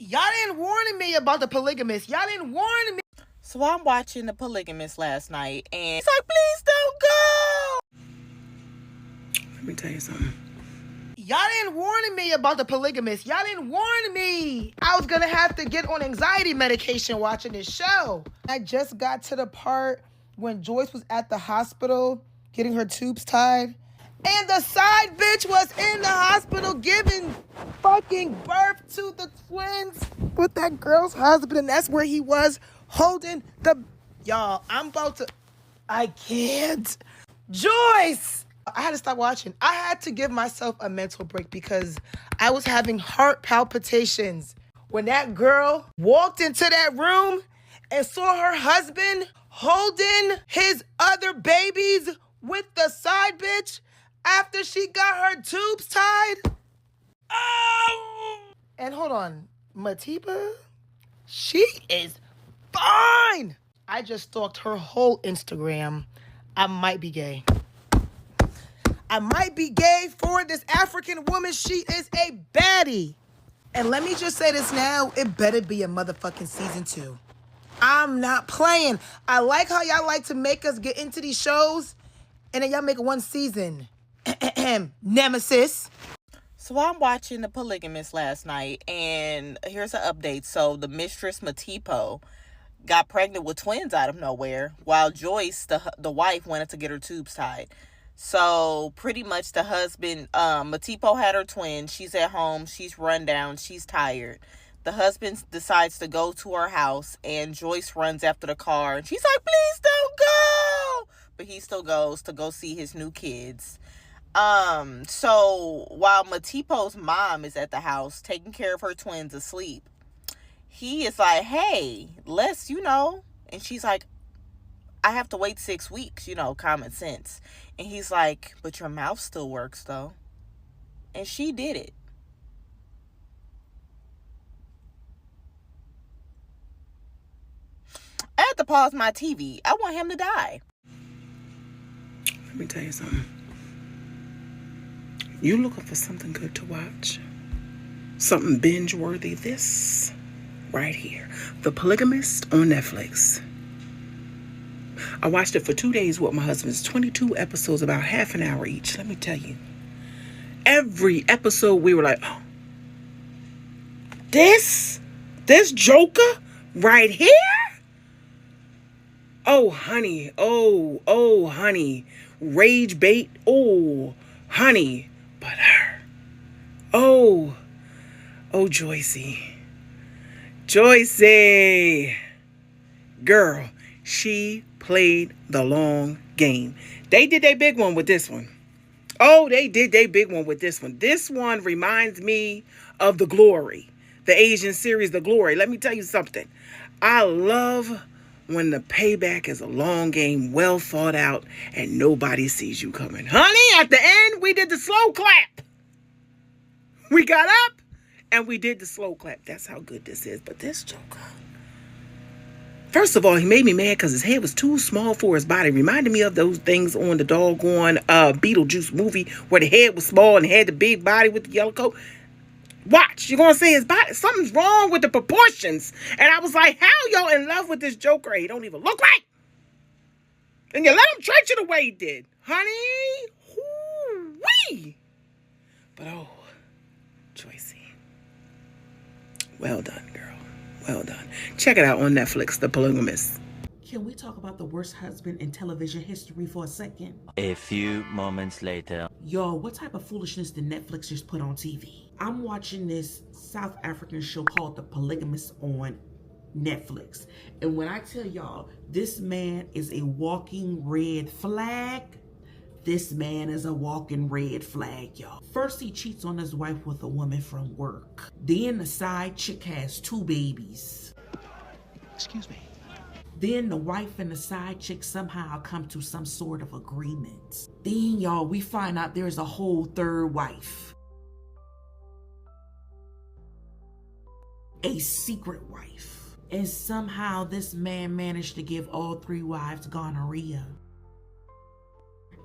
Y'all didn't warn me about the polygamist. Y'all didn't warn me. So I'm watching The Polygamist last night, and he's like, please don't go. Let me tell you something. Y'all didn't warn me about the polygamist. Y'all didn't warn me. I was going to have to get on anxiety medication watching this show. I just got to the part when Joyce was at the hospital getting her tubes tied. And the side bitch was in the hospital giving fucking birth to the twins with that girl's husband. And that's where he was holding the... Y'all, I'm about to... I can't. Joyce! I had to stop watching. I had to give myself a mental break because I was having heart palpitations. When that girl walked into that room and saw her husband holding his other babies with the side bitch after she got her tubes tied. Oh! And hold on, Matipa, she is fine. I just stalked her whole Instagram. I might be gay. I might be gay for this African woman. She is a baddie. And let me just say this now. It better be a motherfucking season 2. I'm not playing. I like how y'all like to make us get into these shows and then y'all make one season. Nemesis. So I'm watching The Polygamist last night, and here's an update. So the mistress, Matipo, got pregnant with twins out of nowhere, while Joyce, the wife, wanted to get her tubes tied. So pretty much the husband, Matipo had her twins. She's at home. She's run down. She's tired. The husband decides to go to her house, and Joyce runs after the car. And she's like, please don't go. But he still goes to go see his new kids. So while Matipo's mom is at the house taking care of her twins asleep, he is like, hey, let's, and she's like, I have to wait 6 weeks, common sense. And he's like, but your mouth still works though. And she did it. I had to pause my TV. I want him to die. Let me tell you something. You looking for something good to watch? Something binge-worthy? This right here. The Polygamist on Netflix. I watched it for 2 days with my husband. It's 22 episodes, about half an hour each. Let me tell you. Every episode we were like, oh, this Joker right here? Oh, honey. Oh, honey. Rage bait. Oh, honey. But her. Oh, Joycey. Girl, she played the long game. They did their big one with this one. Oh, they did their big one with this one. This one reminds me of The Glory, the Asian series, The Glory. Let me tell you something. I love when the payback is a long game, well thought out, and nobody sees you coming. Honey, at the end, we did the slow clap. We got up and we did the slow clap. That's how good this is. But this Joker, first of all, he made me mad because his head was too small for his body. Reminded me of those things on the doggone Beetlejuice movie where the head was small and had the big body with the yellow coat. Watch, you're going to see his body. Something's wrong with the proportions. And I was like, how y'all in love with this Joker? He don't even look right. And you let him treat you the way he did. Honey, whoo-wee. But oh, Joycey. Well done, girl. Well done. Check it out on Netflix, The Polygamist. Can we talk about the worst husband in television history for a second? A few moments later. Y'all, what type of foolishness did Netflix just put on TV? I'm watching this South African show called The Polygamist on Netflix. And when I tell y'all, this man is a walking red flag, this man is a walking red flag, y'all. First, he cheats on his wife with a woman from work. Then the side chick has 2 babies. Excuse me. Then the wife and the side chick somehow come to some sort of agreement. Then, y'all, we find out there's a whole 3rd wife. A secret wife. And somehow this man managed to give all 3 wives gonorrhea.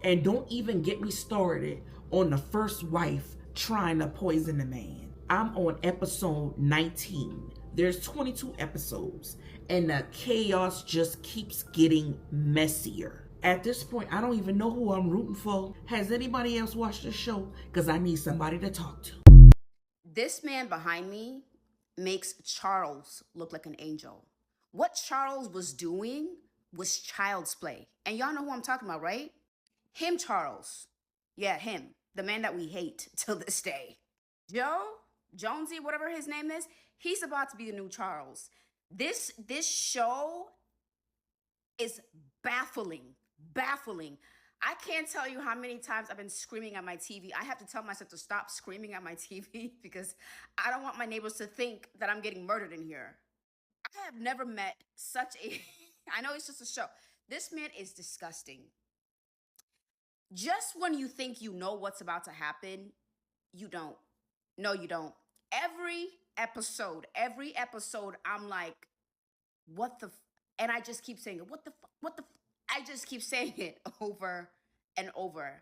And don't even get me started on the first wife trying to poison the man. I'm on episode 19. There's 22 episodes, and the chaos just keeps getting messier. At this point, I don't even know who I'm rooting for. Has anybody else watched the show? Because I need somebody to talk to. This man behind me makes Charles look like an angel. What Charles was doing was child's play. And y'all know who I'm talking about, right? Him, Charles. Yeah, him. The man that we hate till this day. Jonesy, whatever his name is, he's about to be the new Charles. This show is baffling. I can't tell you how many times I've been screaming at my TV. I have to tell myself to stop screaming at my TV because I don't want my neighbors to think that I'm getting murdered in here. I have never met such a... I know it's just a show. This man is disgusting. Just when you think you know what's about to happen, you don't. No, you don't. Every episode, I'm like, what the... And I just keep saying it. What the... I just keep saying it over and over.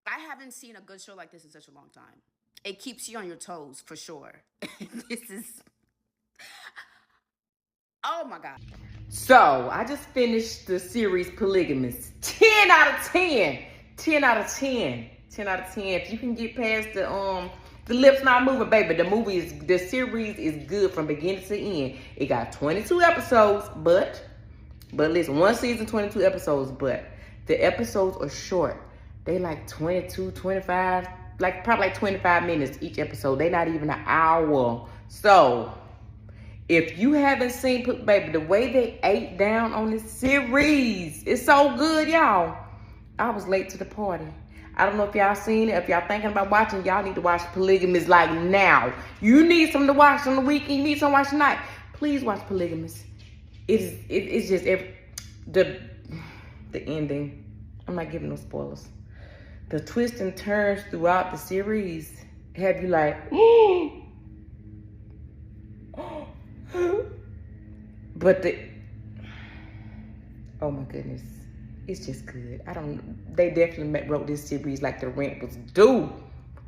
I haven't seen a good show like this in such a long time. It keeps you on your toes, for sure. This is... Oh, my God. So, I just finished the series Polygamist. 10 out of 10. 10 out of 10. 10 out of 10. If you can get past the lips not moving, baby, the series is good from beginning to end. It got 22 episodes, but listen, one season, 22 episodes, but the episodes are short. They like 22, 25, probably 25 minutes each episode. They not even an hour. So, if you haven't seen, baby, the way they ate down on this series, it's so good, y'all. I was late to the party. I don't know if y'all seen it. If y'all thinking about watching, y'all need to watch Polygamist like now. You need something to watch on the weekend. You need something to watch tonight. Please watch Polygamist. It's just the ending. I'm not giving no spoilers. The twists and turns throughout the series have you like, but oh my goodness, it's just good. They definitely wrote this series like the rent was due.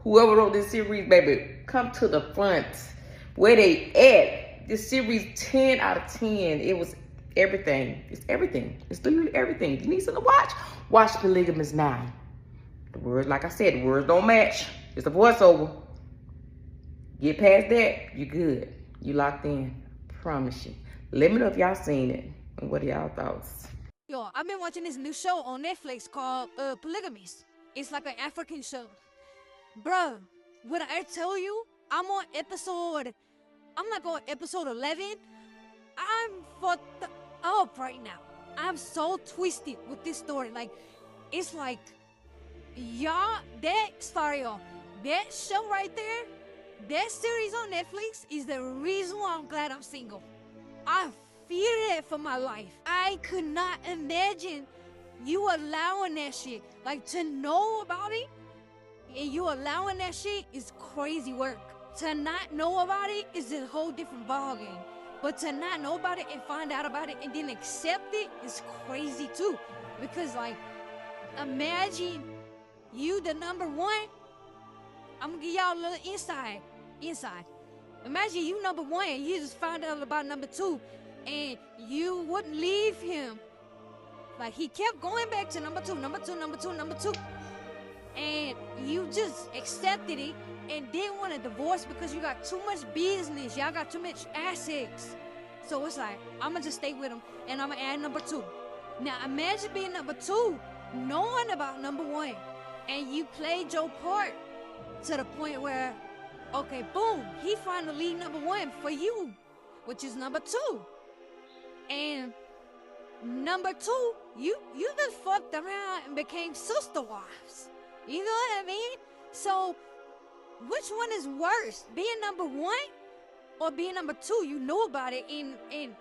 Whoever wrote this series, baby, come to the front. Where they at? This series 10 out of 10. It was everything. It's everything. It's literally everything. You need something to watch? Watch Polygamist now. The words, like I said, the words don't match. It's a voiceover. Get past that, you good. You locked in. Promise you. Let me know if y'all seen it. And what are y'all thoughts? Yo, I've been watching this new show on Netflix called Polygamist. It's like an African show. Bruh, when I tell you, I'm on episode 11. I'm fucked up right now. I'm so twisted with this story. Like, it's like, y'all, that show right there, that series on Netflix is the reason why I'm glad I'm single. I fear that for my life. I could not imagine you allowing that shit. Like, to know about it and you allowing that shit is crazy work. To not know about it is a whole different ballgame. But to not know about it and find out about it and then accept it is crazy too. Because, like, imagine you the number one. I'm gonna give y'all a little insight. Imagine you number one and you just found out about number two and you wouldn't leave him. Like, he kept going back to number two. And you just accepted it and didn't want a divorce because you got too much business. Y'all got too much assets. So it's like, I'm gonna just stay with him and I'm gonna add number two. Now imagine being number two, knowing about number one, and you played your part to the point where, okay, boom, he finally number one for you, which is number two. And number two, you just fucked around and became sister wives. You know what I mean? So, which one is worse? Being number one or being number two? You know about it and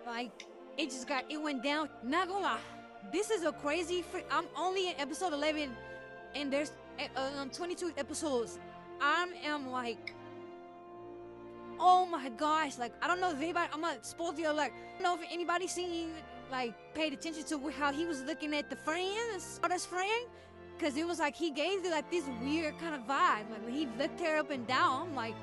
like, it went down. Not gonna lie, this is a crazy, I'm only in episode 11 and there's 22 episodes. I am like, oh my gosh, like, I don't know if anybody, I'm gonna spoil the alert. I don't know if anybody seen, like, paid attention to how he was looking at the friends, or his friend, because it was like he gave it like this weird kind of vibe. Like, when he looked her up and down, I'm like,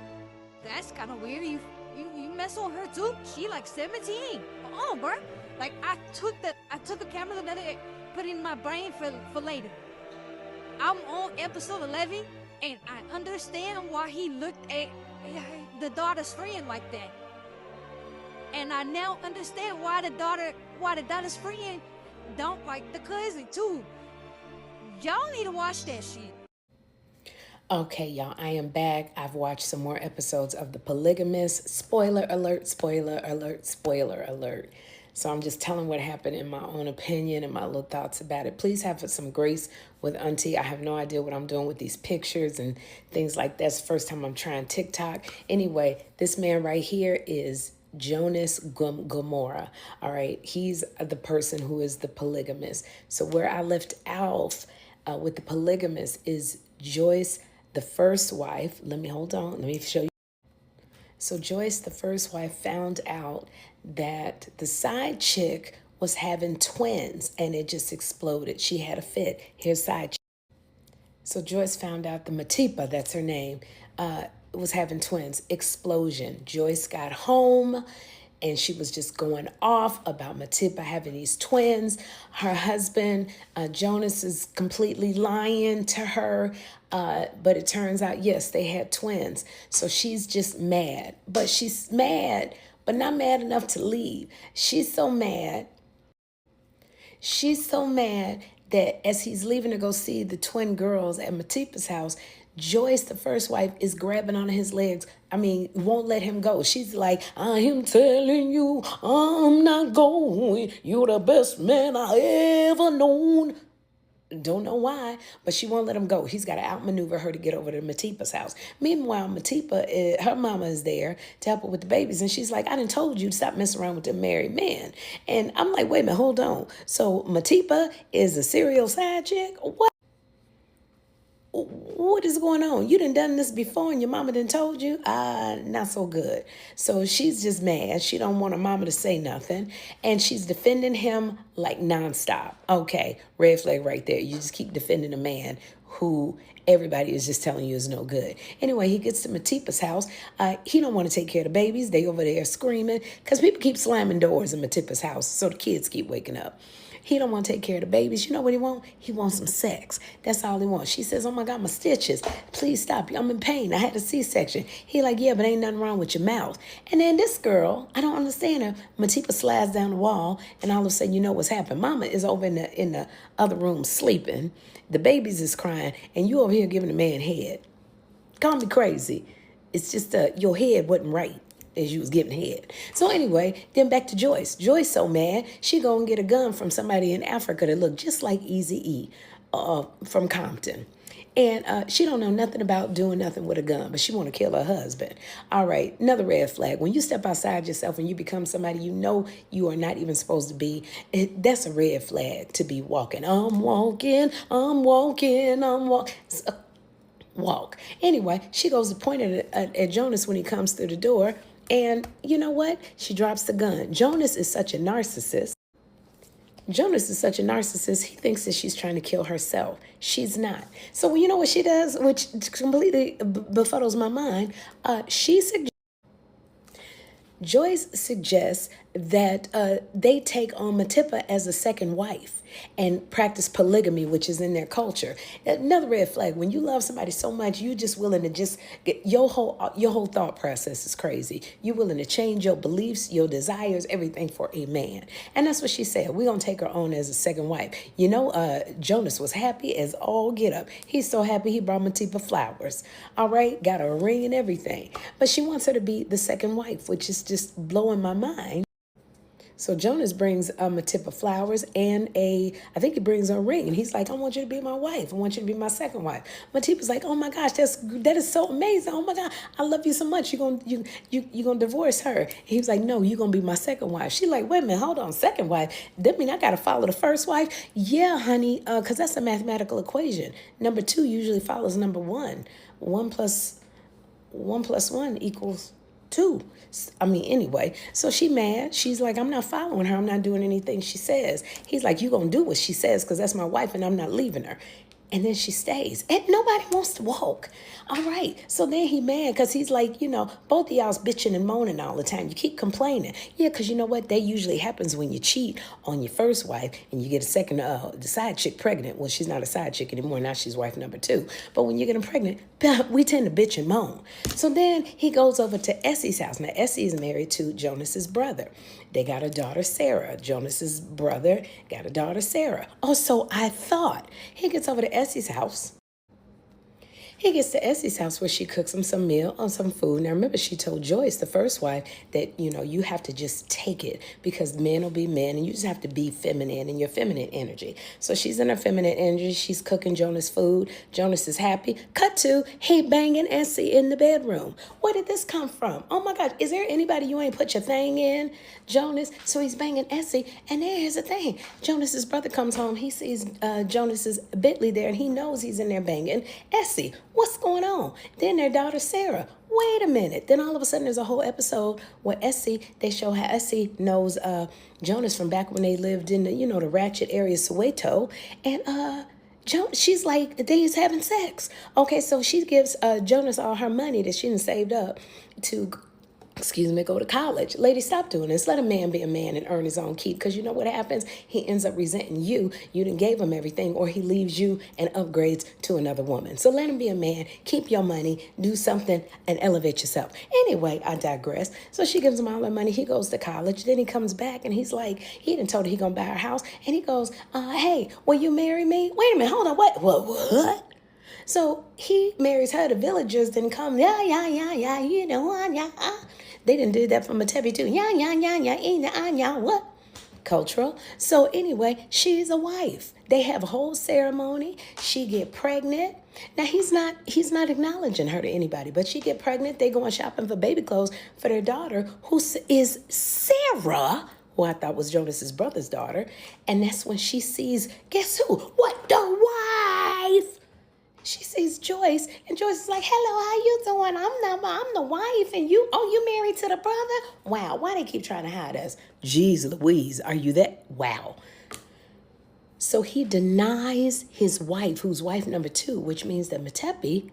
that's kind of weird. You mess on her too? She like 17. Oh, bro. Like I took the camera the other day, put it in my brain for later. I'm on episode 11, and I understand why he looked at the daughter's friend like that. And I now understand why the daughter's friend don't like the cousin too. Y'all need to watch that shit. Okay, y'all, I am back. I've watched some more episodes of The Polygamist. Spoiler alert, spoiler alert, spoiler alert. So I'm just telling what happened in my own opinion and my little thoughts about it. Please have some grace with Auntie. I have no idea what I'm doing with these pictures and things like that. It's the first time I'm trying TikTok. Anyway, this man right here is Jonas Gomorrah. All right, he's the person who is the polygamist. So where I left off with the polygamist is Joyce, the first wife. Let me show you. So Joyce, the first wife, found out that the side chick was having twins and it just exploded. She had a fit. Here's side chick. So Joyce found out the Matipa, that's her name, was having twins. Explosion. Joyce got home and she was just going off about Matipa having these twins. Her husband, Jonas, is completely lying to her. But it turns out, yes, they had twins. So she's just mad. But she's mad, but not mad enough to leave. She's so mad that as he's leaving to go see the twin girls at Matipa's house, Joyce, the first wife, is grabbing on his legs. Won't let him go. She's like, I am telling you, I'm not going. You're the best man I ever known. Don't know why, but she won't let him go. He's got to outmaneuver her to get over to Matipa's house. Meanwhile, Matipa, her mama is there to help her with the babies. And she's like, I done told you to stop messing around with the married man. And I'm like, wait a minute, hold on. So Matipa is a serial side chick? What is going on? You done this before and your mama done told you? Not so good. So she's just mad. She don't want her mama to say nothing. And she's defending him like nonstop. Okay, red flag right there. You just keep defending a man who everybody is just telling you is no good. Anyway, he gets to Matipa's house. He don't want to take care of the babies. They over there screaming because people keep slamming doors in Matipa's house, so the kids keep waking up. He don't want to take care of the babies. You know what he want? He wants some sex. That's all he wants. She says, oh my God, my stitches. Please stop. I'm in pain. I had a C-section. He like, yeah, but ain't nothing wrong with your mouth. And then this girl, I don't understand her. Matipa slides down the wall, and all of a sudden, you know what's happened. Mama is over in the other room sleeping. The babies is crying, and you over here giving the man head. Call me crazy. It's just your head wasn't right as you was giving head. So anyway, then back to Joyce. Joyce so mad, she go and get a gun from somebody in Africa that looked just like Eazy-E from Compton. And she don't know nothing about doing nothing with a gun, but she want to kill her husband. All right, another red flag. When you step outside yourself and you become somebody you know you are not even supposed to be, that's a red flag to be walking. I'm walking. Walk. Anyway, she goes to point at Jonas when he comes through the door. And you know what? She drops the gun. Jonas is such a narcissist. He thinks that she's trying to kill herself. She's not. So you know what she does, which completely befuddles my mind? Joyce suggests that they take on Matipa as a second wife and practice polygamy, which is in their culture. Another red flag. When you love somebody so much, you just willing to just get your whole thought process is crazy. You're willing to change your beliefs, your desires, everything for a man. And that's what she said. We're going to take her on as a second wife. You know, Jonas was happy as all get up. He's so happy he brought Matipa flowers. All right, got her a ring and everything. But she wants her to be the second wife, which is just blowing my mind. So Jonas brings Matipa flowers and I think he brings her a ring. And he's like, I want you to be my wife. I want you to be my second wife. Matipa's like, oh my gosh, that is so amazing. Oh my God, I love you so much. You're gonna divorce her. And he was like, no, you're gonna be my second wife. She's like, wait a minute, hold on, second wife? That mean I gotta follow the first wife? Yeah, honey, because that's a mathematical equation. Number 2 usually follows number 1. 1 plus 1 equals 2. Anyway, so she mad. She's like, I'm not following her. I'm not doing anything she says. He's like, you gonna do what she says because that's my wife and I'm not leaving her. And then she stays. And nobody wants to walk. All right. So then he mad because he's like, both of y'all's bitching and moaning all the time. You keep complaining. Yeah, because you know what? That usually happens when you cheat on your first wife and you get a second, the side chick pregnant. Well, she's not a side chick anymore. Now she's wife number 2. But when you get them pregnant, we tend to bitch and moan. So then he goes over to Essie's house. Now, Essie is married to Jonas's brother. They got a daughter, Sarah. Jonas's brother got a daughter, Sarah. Oh, so I thought. He gets over to Essie's house. He gets to Essie's house where she cooks him some meal or some food. Now, remember, she told Joyce, the first wife, that, you have to just take it because men will be men and you just have to be feminine in your feminine energy. So she's in her feminine energy. She's cooking Jonas food. Jonas is happy. Cut to, he banging Essie in the bedroom. Where did this come from? Oh, my God. Is there anybody you ain't put your thing in, Jonas? So he's banging Essie. And here's the thing. Jonas's brother comes home. He sees Jonas's Bentley there and he knows he's in there banging Essie. What's going on? Then their daughter, Sarah. Wait a minute. Then all of a sudden there's a whole episode where they show how Essie knows Jonas from back when they lived in the, the ratchet area, Soweto. And she's like, they's having sex. Okay, so she gives Jonas all her money that she done saved up to go to college. Lady, stop doing this. Let a man be a man and earn his own keep. Because you know what happens? He ends up resenting you. You done gave him everything, or he leaves you and upgrades to another woman. So let him be a man. Keep your money. Do something and elevate yourself. Anyway, I digress. So she gives him all her money. He goes to college. Then he comes back and he's like, he done told her he gonna buy her house. And he goes, hey, will you marry me? Wait a minute. Hold on. What? So he marries her. The villagers then come, yeah, yeah. They didn't do that for Matebi too. Yeah, what? Cultural. So anyway, she's a wife. They have a whole ceremony. She get pregnant. Now he's not acknowledging her to anybody, but she get pregnant. They going shopping for baby clothes for their daughter, who is Sarah, who I thought was Jonas's brother's daughter. And that's when she sees, guess who? What? The wife. She sees Joyce, and Joyce is like, hello, how you doing? I'm the wife, and you married to the brother? Wow, why they keep trying to hide us? Jeez Louise, are you that? Wow. So he denies his wife, who's wife number 2, which means that Matepi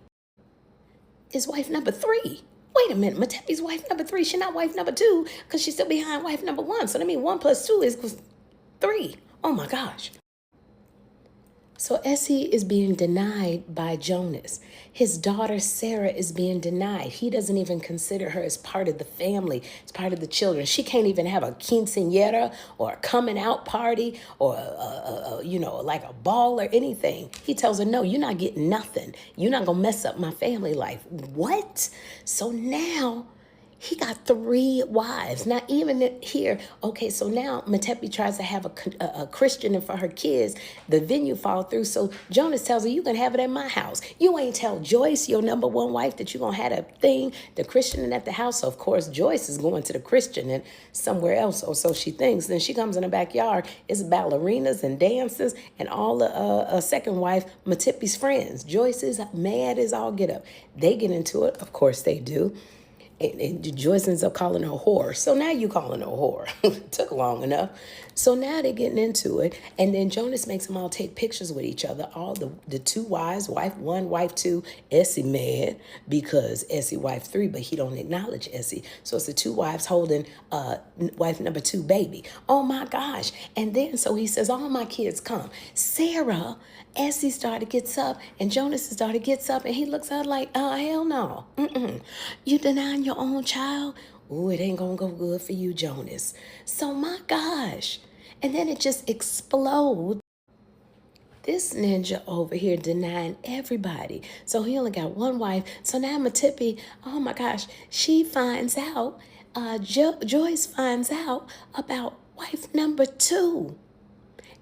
is wife number 3. Wait a minute, Matepi's wife number 3. She's not wife number 2, because she's still behind wife number 1. So that means 1 + 2 is 3. Oh my gosh. So Essie is being denied by Jonas. His daughter Sarah is being denied. He doesn't even consider her as part of the family, as part of the children. She can't even have a quinceañera or a coming out party or like a ball or anything. He tells her, no, you're not getting nothing. You're not gonna mess up my family life. What? So now he got 3 wives. Not even here. Okay, so now Matepi tries to have a Christian for her kids. The venue fall through. So Jonas tells her, you can have it at my house. You ain't tell Joyce, your number 1 wife, that you're going to have that thing, the Christian at the house. So, of course, Joyce is going to the Christian and somewhere else, or so she thinks. Then she comes in the backyard. It's ballerinas and dances and all the second wife, Matepi's friends. Joyce is mad as all get up. They get into it. Of course they do. And Joyce ends up calling her a whore. So now you calling her a whore. It took long enough. So now they're getting into it. And then Jonas makes them all take pictures with each other. All the 2 wives, wife 1, wife 2. Essie mad because Essie wife 3, but he don't acknowledge Essie. So it's the 2 wives holding wife number 2 baby. Oh my gosh. And then so he says, all my kids come. Sarah, Essie's daughter gets up and Jonas's daughter gets up and he looks at her like, hell no. You denying your own child? Ooh, it ain't gonna go good for you, Jonas. So my gosh. And then it just explodes. This ninja over here denying everybody. So he only got 1 wife. So now Matepi, oh my gosh, she finds out, Joyce finds out about wife number 2.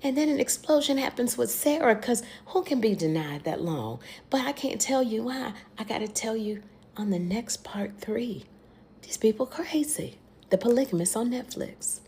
And then an explosion happens with Sarah, because who can be denied that long? But I can't tell you why. I got to tell you on the next part 3. These people crazy. The Polygamist on Netflix.